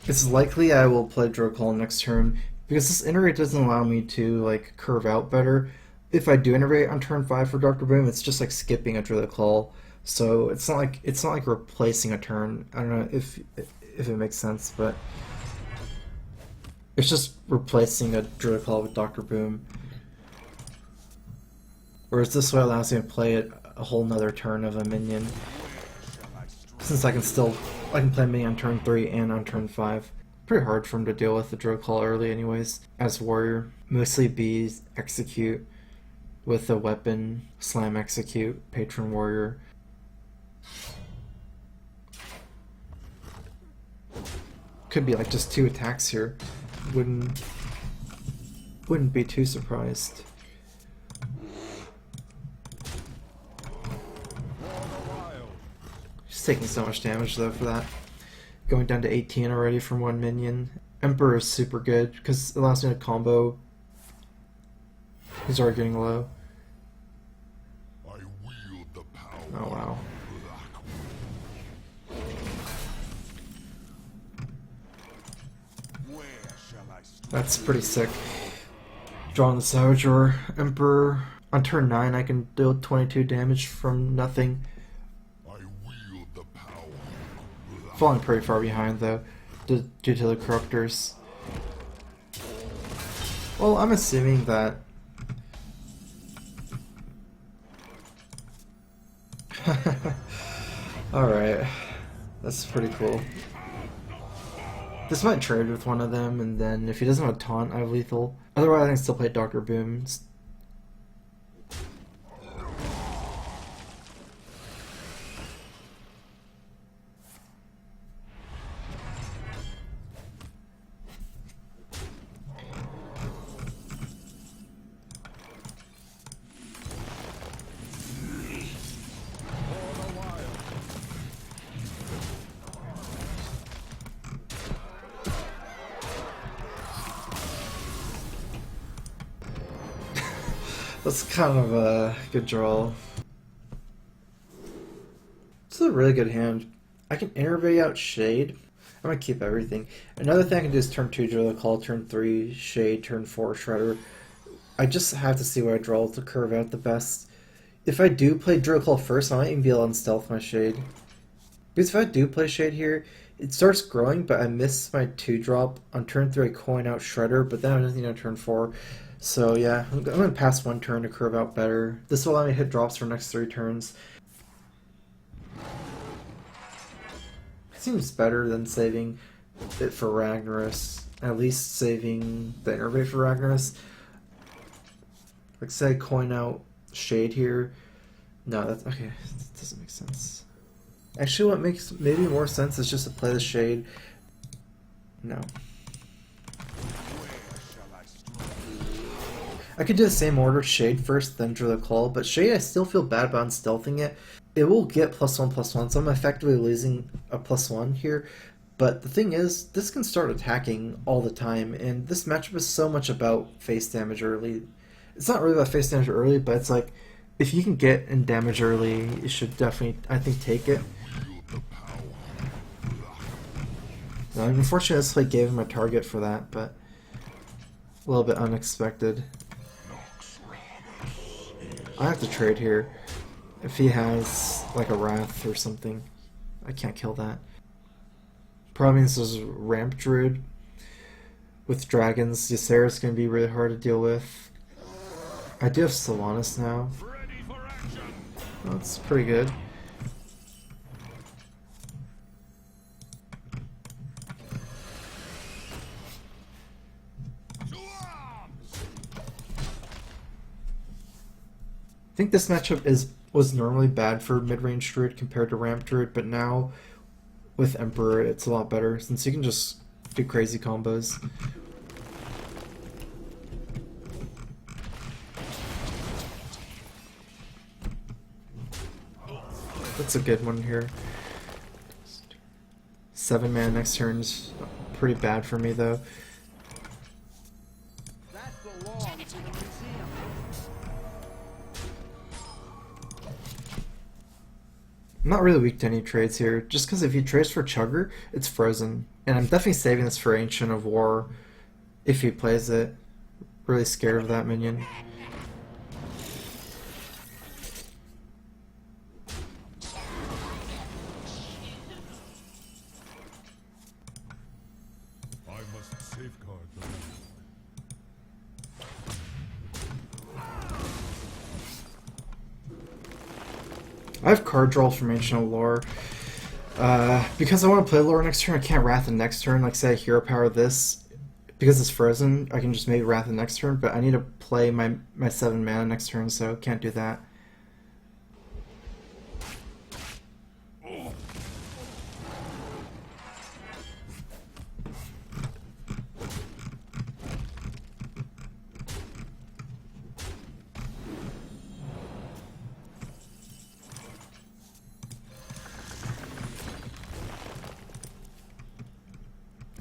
It's likely I will play Druid next turn because this iterate doesn't allow me to like curve out better. If I do iterate on turn 5 for Doctor Boom, it's just like skipping a Druid Claw. So it's not like replacing a turn. I don't know if it makes sense, but it's just replacing a Druid Claw with Doctor Boom. Whereas this way allows me to play it a whole nother turn of a minion. Since I can play minion on turn 3 and on turn 5. Pretty hard for him to deal with the Druid Claw early anyways. As warrior, mostly bees, execute with a weapon, slam execute, patron warrior. Could be like just 2 attacks here. Wouldn't be too surprised. He's taking so much damage though for that. Going down to 18 already from 1 minion. Emperor is super good because it allows me to combo. He's already getting low. Oh wow. That's pretty sick. Drawing the Savage or Emperor. On turn 9 I can deal 22 damage from nothing. Falling pretty far behind though, due to the Corruptors. Well, I'm assuming that... Alright, that's pretty cool. This might trade with one of them, and then if he doesn't have a taunt, I have lethal. Otherwise I can still play Dr. Boom. That's kind of a good draw. It's a really good hand. I can innervate out Shade. I'm gonna keep everything. Another thing I can do is turn 2 Draw the Call, turn 3 Shade, turn 4 Shredder. I just have to see what I draw to curve out the best. If I do play Draw Call first, I might even be able to unstealth my Shade. Because if I do play Shade here, it starts growing, but I miss my 2-drop. On turn 3 I coin out Shredder, but then I have nothing on turn 4. So yeah, I'm going to pass 1 turn to curve out better. This will allow me to hit drops for next 3 turns. Seems better than saving it for Ragnaros. At least saving the innervate for Ragnaros. Like say I coin out Shade here. No, that's okay. That doesn't make sense. Actually, what makes maybe more sense is just to play the Shade. No. I could do the same order, Shade first, then Draw the Claw, but Shade I still feel bad about unstealthing it. It will get +1/+1, so I'm effectively losing a +1 here. But the thing is, this can start attacking all the time, and this matchup is so much about face damage early. It's not really about face damage early, but it's like, if you can get in damage early, you should definitely, I think, take it. Now, unfortunately, this play gave him a target for that, but a little bit unexpected. I have to trade here. If he has like a Wrath or something, I can't kill that. Probably means there's a Ramp Druid. With dragons, Ysera's going to be really hard to deal with. I do have Sylvanas now. That's pretty good. I think this matchup was normally bad for mid-range Druid compared to Ramp Druid, but now with Emperor it's a lot better since you can just do crazy combos. That's a good one here. 7 mana next turn's pretty bad for me though. I'm not really weak to any trades here, just because if he trades for Chugger, it's frozen. And I'm definitely saving this for Ancient of War if he plays it. Really scared of that minion. I must safeguard the land. I have card draw from Ancient of Lore. Because I want to play Lore next turn, I can't Wrath the next turn. Like, say I Hero Power this. Because it's frozen, I can just maybe Wrath the next turn, but I need to play my 7 mana next turn, so can't do that.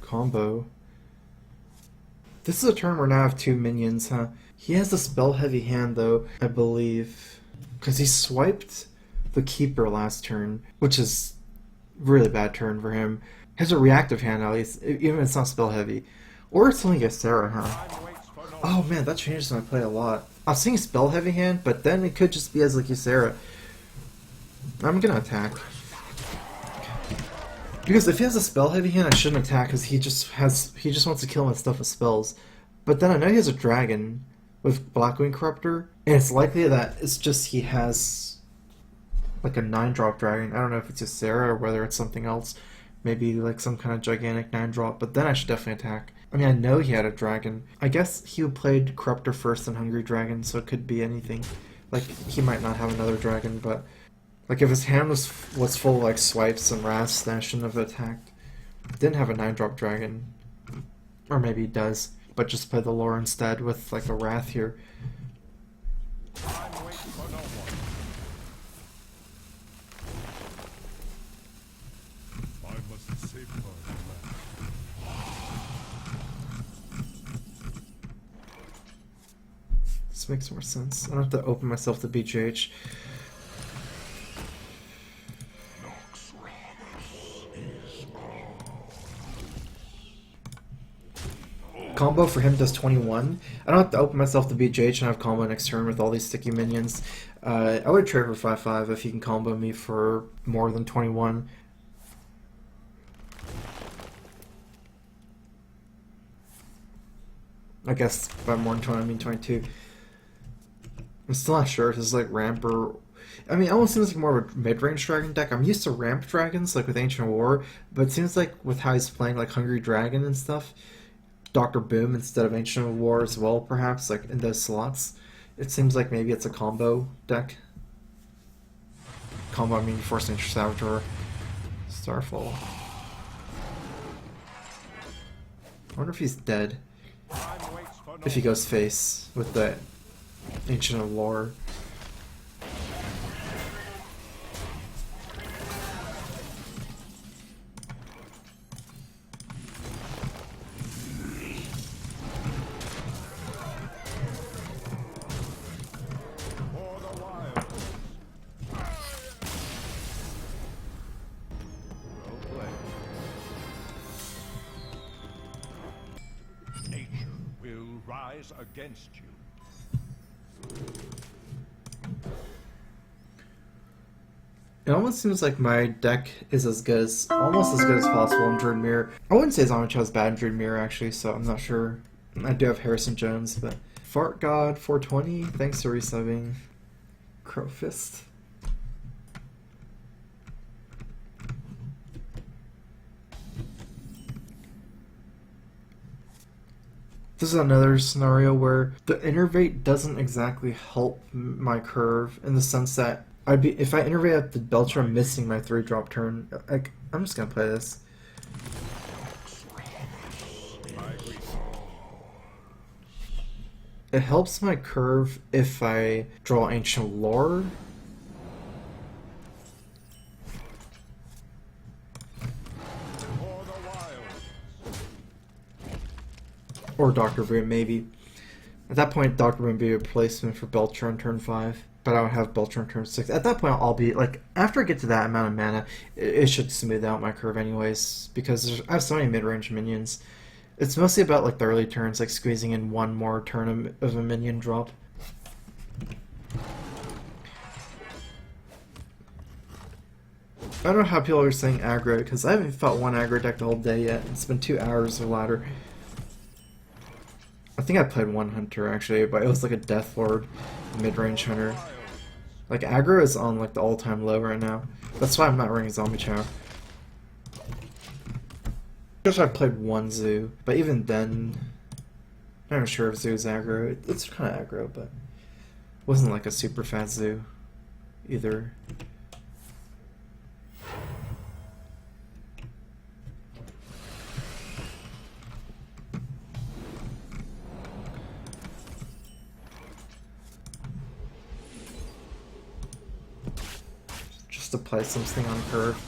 Combo. This is a turn where now I have 2 minions, huh? He has a spell heavy hand though, I believe. Because he swiped the Keeper last turn, which is really bad turn for him. He has a reactive hand at least, even if it's not spell heavy. Or it's only Sarah, huh? Oh man, that changes my play a lot. I was thinking spell heavy hand, but then it could just be as like Sarah. I'm gonna attack. Because if he has a spell heavy hand, I shouldn't attack because he just wants to kill my stuff with spells. But then I know he has a dragon with Blackwing Corruptor, and it's likely that it's just he has like a 9-drop dragon. I don't know if it's just Sarah or whether it's something else. Maybe like some kind of gigantic 9-drop, but then I should definitely attack. I mean, I know he had a dragon. I guess he played Corruptor first and Hungry Dragon, so it could be anything. Like, he might not have another dragon, but like if his hand was full of like swipes and wraths, then I shouldn't have attacked. Didn't have a 9-drop dragon. Or maybe he does, but just play the lore instead with like a wrath here. This makes more sense. I don't have to open myself to BGH. Combo for him does 21. I don't have to open myself to BGH and have combo next turn with all these sticky minions. I would trade for 5/5 if he can combo me for more than 21. I guess by more than 20 I mean 22. I'm still not sure if this is like ramp or... I mean, it almost seems like more of a mid-range dragon deck. I'm used to ramp dragons, like with Ancient War, but it seems like with how he's playing like Hungry Dragon and stuff, Dr. Boom instead of Ancient War as well, perhaps, like in those slots, it seems like maybe it's a combo deck. Combo, I mean Force Nature Saboteur, Starfall. I wonder if he's dead. If he goes face with the Ancient of Lore. Against you. It almost seems like my deck is almost as good as possible in Druid Mirror. I wouldn't say Zombie is bad in Druid Mirror actually, so I'm not sure. I do have Harrison Jones, but Fart God 420, thanks for resubbing. Crowfist. This is another scenario where the Innervate doesn't exactly help my curve in the sense that if I Innervate at the Belcher, I'm missing my 3-drop turn. Like, I'm just gonna play this. It helps my curve if I draw Ancient Lore. Or Dr. Boom, maybe. At that point, Doctor would be a replacement for Belcher on turn 5, but I would have Belcher on turn 6. At that point, I'll be, like, after I get to that amount of mana, it should smooth out my curve anyways, because I have so many mid-range minions. It's mostly about, like, the early turns, like squeezing in one more turn of a minion drop. I don't know how people are saying aggro, because I haven't fought one aggro deck the whole day yet. It's been 2 hours of ladder. I think I played one hunter actually, but it was like a Death Lord mid-range hunter. Like aggro is on like the all-time low right now. That's why I'm not running Zombie Chow. Just I played one zoo, but even then, I'm not sure if zoo's aggro. It's kind of aggro, but it wasn't like a super fast zoo either. To play something on curve.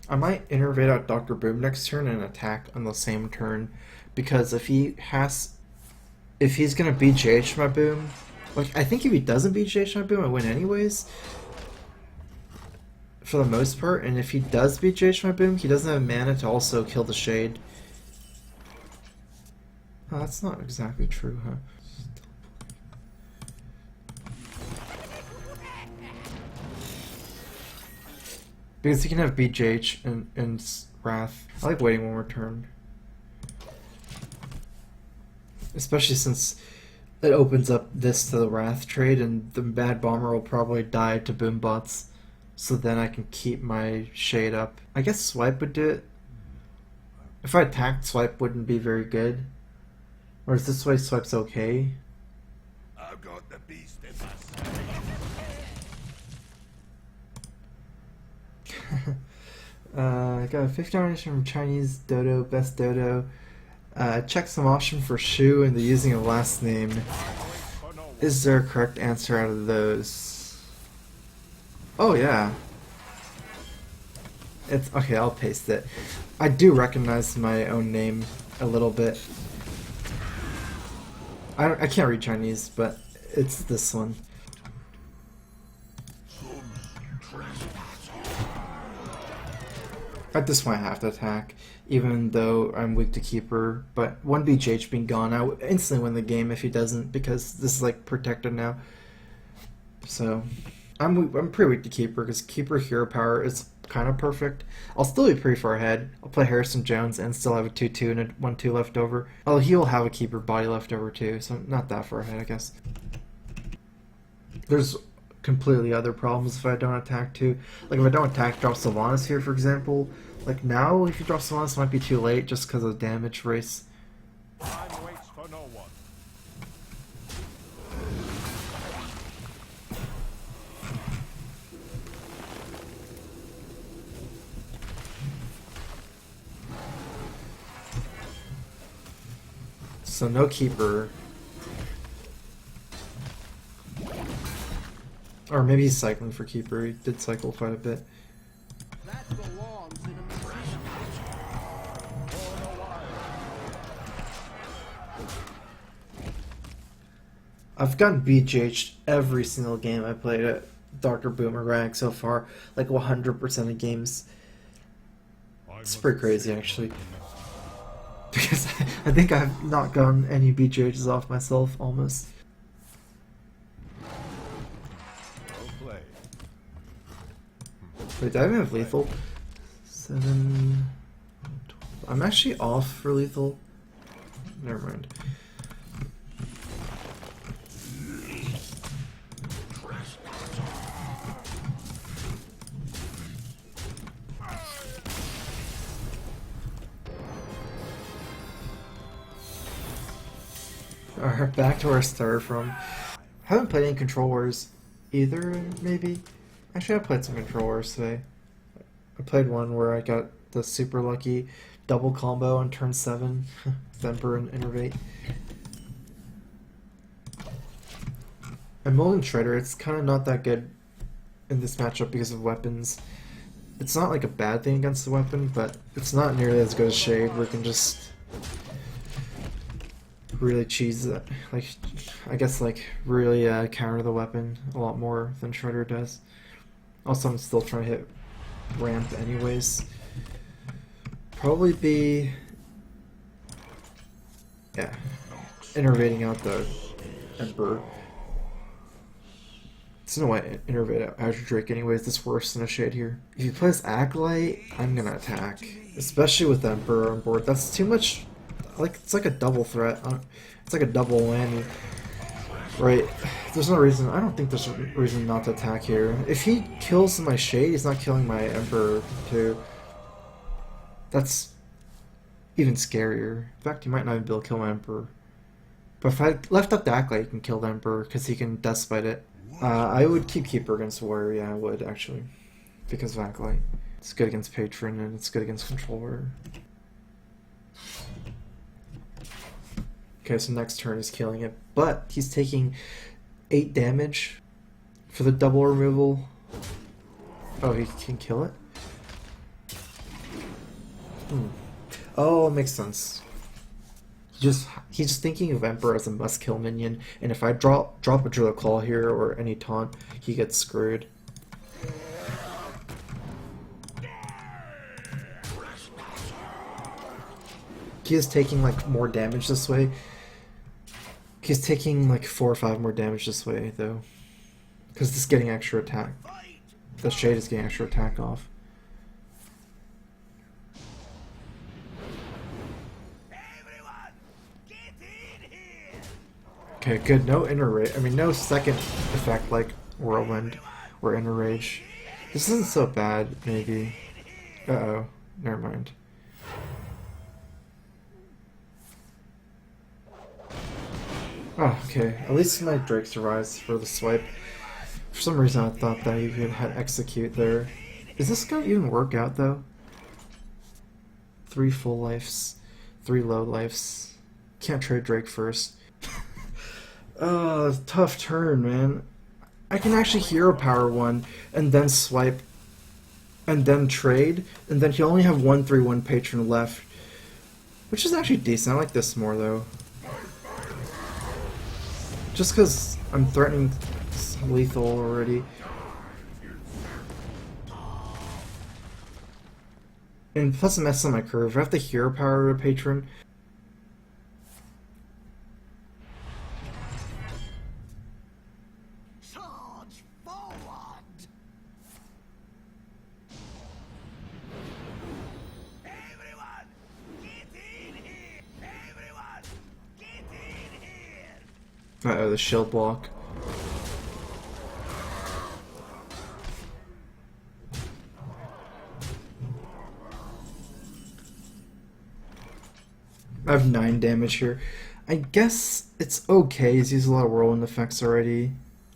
I might innervate out Dr. Boom next turn and attack on the same turn, because if he's gonna BJH my Boom, like I think if he doesn't BJH my Boom, I win anyways. For the most part, and if he does BJH my Boom, he doesn't have mana to also kill the Shade. Oh, that's not exactly true, huh? Because he can have BJH and Wrath. I like waiting one more turn. Especially since it opens up this to the Wrath trade, and the Mad Bomber will probably die to Boom Bots. So then I can keep my Shade up. I guess Swipe would do it. If I attacked, Swipe wouldn't be very good. Or is this way Swipe's okay? I've got the beast in my I got a 50 donation from Chinese Dodo, Best Dodo. Check some option for Shu and the using of last name. Is there a correct answer out of those? Oh yeah. It's okay, I'll paste it. I do recognize my own name a little bit. I can't read Chinese, but it's this one. At this point I have to attack, even though I'm weak to Keeper, but 1 BJH being gone, I would instantly win the game if he doesn't, because this is like protected now. So, I'm pretty weak to Keeper, because Keeper hero power is kind of perfect. I'll still be pretty far ahead. I'll play Harrison Jones and still have a 2-2 and a 1-2 left over. Oh, he will have a Keeper body left over too, so not that far ahead, I guess. There's completely other problems if I don't attack too. Like if I don't attack, drop Sylvanas here, for example. Like now, if you drop Sylvanas, it might be too late just because of damage race. time waits for no one. So no Keeper. Or maybe he's cycling for Keeper. He did cycle quite a bit. That belongs in a musician. I've gotten BJH'd every single game I played at Dr. Boomerang so far. Like 100% of games. It's pretty crazy actually. Because I think I've not gotten any BJHs off myself almost. Wait, do I even have lethal? 7... 12. I'm actually off for lethal. Never mind. Alright, back to where I started from. Haven't played any Control Wars either, maybe? Actually, I played some Control Wars today. I played one where I got the super lucky double combo on turn 7. Vemper and Innervate. And Molten Shredder, it's kind of not that good in this matchup because of weapons. It's not like a bad thing against the weapon, but it's not nearly as good as Shade, where you can just really cheese it. Like, I guess like really counter the weapon a lot more than Shredder does. Also, I'm still trying to hit ramp anyways. Probably be, yeah, innervating out the Emperor. There's no way to innervate out Azure Drake anyways. It's worse than a Shade here. If he plays Acolyte, I'm gonna attack, especially with Emperor on board. That's too much. Like, it's like a double threat. It's like a double whammy. Right. There's no reason. I don't think there's a reason not to attack here. If he kills my Shade, he's not killing my Emperor too. That's even scarier. In fact, he might not even be able to kill my Emperor. But if I left up the Acolyte, he can kill the Emperor because he can Deathbite it. I would keep Keeper against Warrior. Yeah, I would actually, because of Acolyte. It's good against Patron and it's good against Controller. Okay, so next turn is killing it, but he's taking 8 damage for the double removal. Oh, he can kill it? Oh, it makes sense. He's just thinking of Emperor as a must-kill minion, and if I drop a Druid Claw here or any taunt, he gets screwed. He is taking like more damage this way. He's taking like 4 or 5 more damage this way though, because this is getting extra attack. The Shade is getting extra attack off. Okay, good. No inner rage. I mean, no second effect like Whirlwind or Inner Rage. This isn't so bad, maybe. Uh-oh. Never mind. Oh, okay. At least my Drake survives for the swipe. For some reason I thought that you could execute there. Is this gonna even work out, though? 3 full lives. 3 low lives. Can't trade Drake first. Tough turn, man. I can actually hero power one and then swipe and then trade, and then he'll only have 1/3/1 patron left, which is actually decent. I like this more though. Just because I'm threatening lethal already. And plus it messes up my curve. If I have to hero power a patron, uh-oh, the shield block. I have 9 damage here. I guess it's okay. He's used a lot of whirlwind effects already.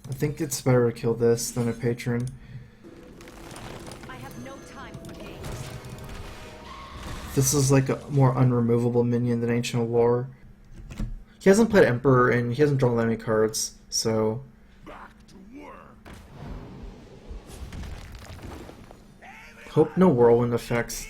I think it's better to kill this than a patron. I have no time for games. This is like a more unremovable minion than Ancient Allure. He hasn't played Emperor and he hasn't drawn that many cards, so... Back to work. Hope no whirlwind effects.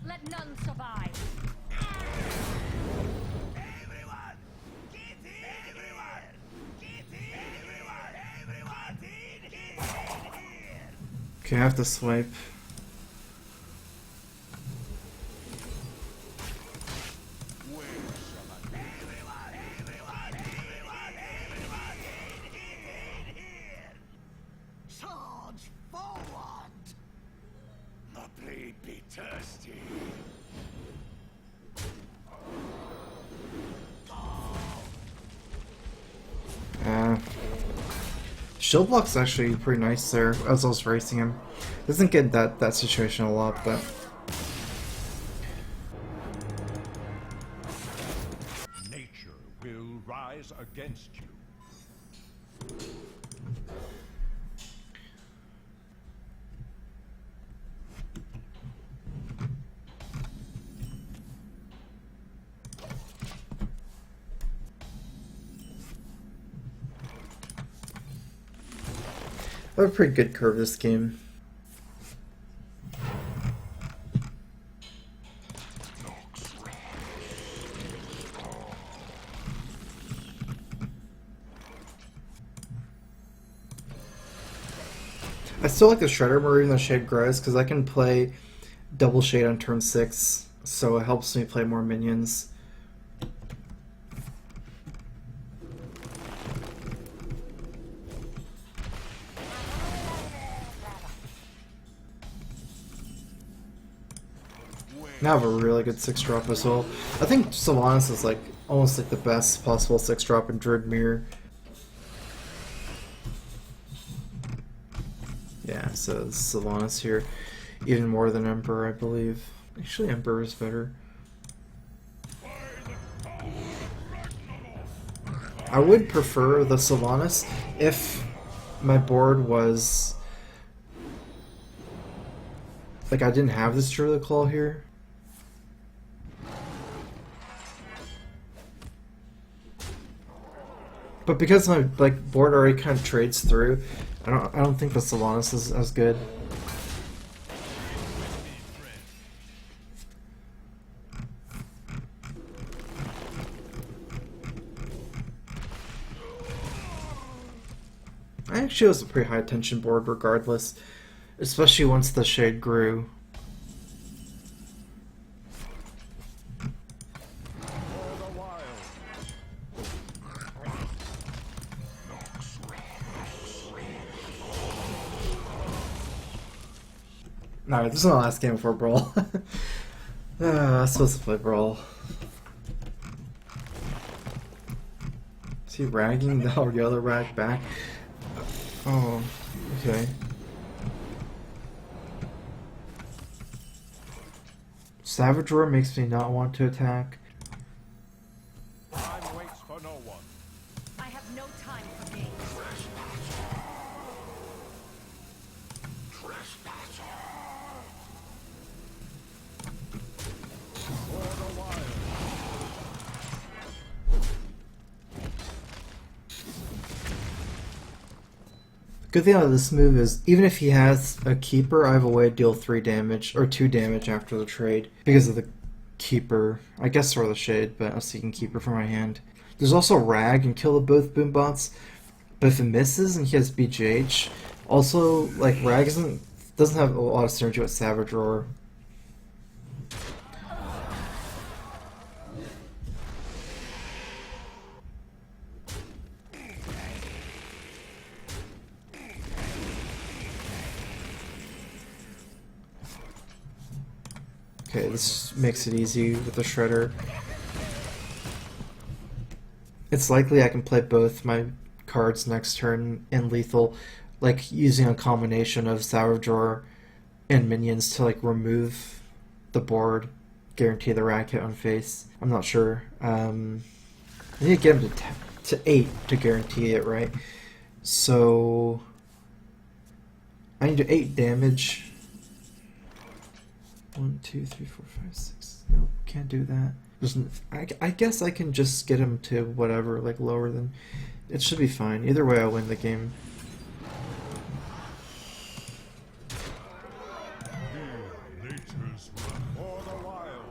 Let none survive. Okay, I have to swipe. Charge forward! My blade be thirsty. Shield block's actually pretty nice there as I was racing him. Doesn't get that situation a lot, but... Nature will rise against you. I have a pretty good curve this game. I still like the Shredder more even though Shade grows because I can play double Shade on turn 6, so it helps me play more minions. Now I have a really good 6-drop as well. I think Sylvanas is like almost like the best possible 6-drop in Druid Mirror. Yeah, so Sylvanas here, even more than Emperor, I believe. Actually, Emperor is better. I would prefer the Sylvanas if my board was like I didn't have this Druid Claw here. But because my board already kind of trades through, I don't think the Sylvanas is as good. I actually was a pretty high tension board regardless, especially once the shade grew. Alright, this is my last game before Brawl. I was supposed to play Brawl. Is he ragging the other rag back? Oh, okay. Savage Roar makes me not want to attack. Time waits for no one. I have no time for games. Good thing about this move is, even if he has a Keeper, I have a way to deal 3 damage, or 2 damage after the trade, because of the Keeper. I guess or the Shade, but I was seeking Keeper for my hand. There's also Rag and kill both Boombots, but if it misses and he has BGH, also, like, Rag doesn't have a lot of synergy with Savage Roar. Okay, this makes it easy with the Shredder. It's likely I can play both my cards next turn in lethal, like using a combination of Savage Roar and minions to like remove the board, guarantee the rack hit on face. I'm not sure. I need to get him to 8 to guarantee it, right? So I need to 8 damage. 1, 2, 3, 4, 5, 6. Nope, can't do that. I guess I can just get him to whatever, like lower than. It should be fine. Either way, I'll win the game. Nature's run for the wilds.